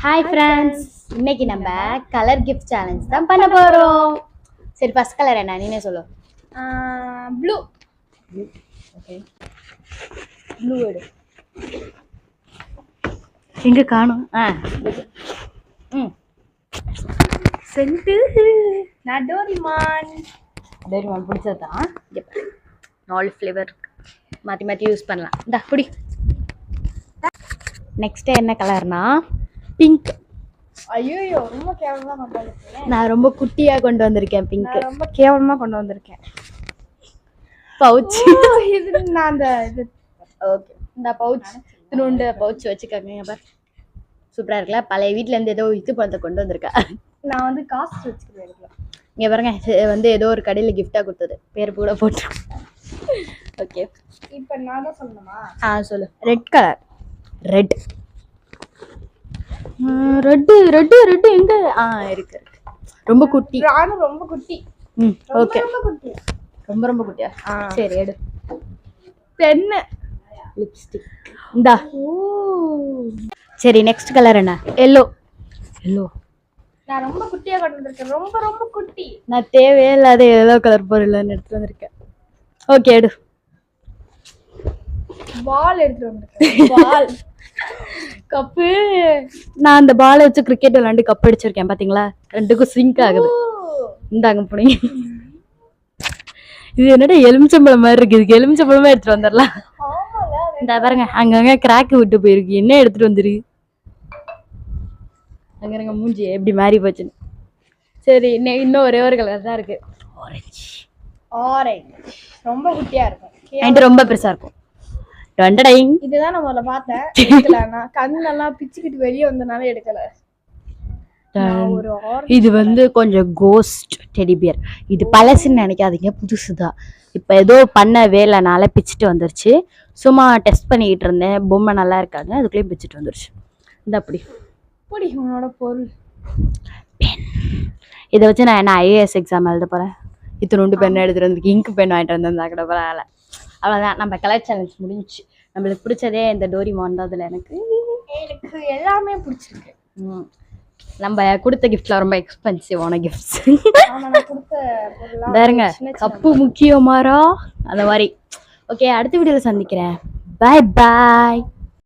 Hi friends, இன்னைக்கு நம்ம colour gift challenge தான் பண்ண போறோம். சரி ஃபர்ஸ்ட் கலர் என்ன நீனே சொல்லு. ப்ளூ. ஓகே. ப்ளூ எடு. எங்க காணோம்? சென்ட் நான் டோரிமான் பிடிச்சதான். 4 ஃப்ளேவர் மாற்றி மாற்றி யூஸ் பண்ணலாம். இந்தா குடி. நெக்ஸ்ட் என்ன கலர்னா பிங்க். ஐயோ ரொம்ப கேவலமா கொண்டு வந்திருக்கேன். நான் ரொம்ப குட்டியா கொண்டு வந்திருக்கேன் பிங்க். ரொம்ப கேவலமா கொண்டு வந்திருக்கேன். பவுச். இது நான் அந்த இது ஓகே. இந்த பவுச் இன்னொண்டு பவுச் வச்சுக்கோங்க பார். சூப்பரா இருக்குல்ல. பழைய வீட்ல இருந்து ஏதோ இது பழத்தை கொண்டு வந்திருக்கேன். நான் வந்து காசு வச்சுக்கிறேன். இங்க பாருங்க, வந்து ஏதோ ஒரு கடையில கிஃப்டா கொடுத்தது. பேர் கூட போட்டு. ஓகே. இப்போ நான் தான் சொல்லணுமா? சொல்லு. Red colour. ரெட் எங்க இருக்கு. ரொம்ப குட்டி. ராணு ரொம்ப குட்டி. ஓகே. ரொம்ப குட்டி. ரொம்ப குட்டியா? சரி எடு. பென்னு. லிப்ஸ்டிக். இந்தா. சரி நெக்ஸ்ட் கலர் என்ன? எல்லோ. நான் ரொம்ப குட்டியா கொண்டு வந்திருக்கேன். ரொம்ப குட்டி. நான் தேவையே இல்லாத எல்லோ கலர் பொருள்னு எடுத்து வந்திருக்கேன். ஓகே எடு. பால் எடுத்து வந்திருக்கேன். பால். கப்பு. நான் அந்த பாலை வச்சு கிரிக்கெட் விளையாண்டு கப் அடிச்சிருக்கேன் பாத்தீங்களா? ரெண்டுக்கும் சிங்க் ஆகுது. இந்தாங்க போனீங்க. இது என்னடா எலுமிச்சம்பழம் மாதிரி இருக்கு. இதுக்கு எலுமிச்சம்பழமா எடுத்துட்டு வந்துடலாம். இந்த பாருங்க அங்கங்க கிராக் விட்டு போயிருக்கு. என்ன எடுத்துட்டு வந்துரு. அங்க மூஞ்சி எப்படி மாறி போச்சுன்னு. சரி இன்னும் ஒரே ஒரு கலர் தான் இருக்கு. ஆரஞ்சு. ரொம்ப குட்டியா இருக்கும். என்கிட்ட ரொம்ப பெருசா இருக்கும். இதுதான் நான் முதல்ல பார்த்தேன். கண்ணெல்லாம் பிச்சுக்கிட்டு வெளியே வந்தனால எடுக்கல. இது வந்து கொஞ்சம் கோஸ்ட் டெடி பியர். இது பழசுன்னு நினைக்காதீங்க, புதுசுதான். இப்ப ஏதோ பண்ண வேலைனால பிச்சுட்டு வந்துருச்சு. சும்மா டெஸ்ட் பண்ணிக்கிட்டு இருந்தேன். பொம்மை நல்லா இருக்காது, அதுக்குள்ளேயும் பிச்சுட்டு வந்துருச்சு. இந்த அப்படி உன்னோட பொருள். இதை வச்சு நான் என்ன ஐஏஎஸ் எக்ஸாம் எழுத போறேன். இத்தனோண்டு பெண் எடுத்துட்டு வந்திருக்கு. இங்கு பெண் வாங்கிட்டு வந்திருந்தா கூட பரவாயில்ல. அவ்வளோதான், நம்ம கலர் சேலஞ்ச் முடிஞ்சிச்சு. நம்மளுக்கு பிடிச்சதே இந்த டோரிமான் தான். அதில் எனக்கு எல்லாமே பிடிச்சிருக்கு. நம்ம கொடுத்த கிஃப்ட்ல ரொம்ப எக்ஸ்பென்சிவான கிஃப்ட்ஸ். பாருங்க, கப்பு முக்கியமாரா அந்த மாதிரி. ஓகே, அடுத்த வீடியோவில் சந்திக்கிறேன். பாய்.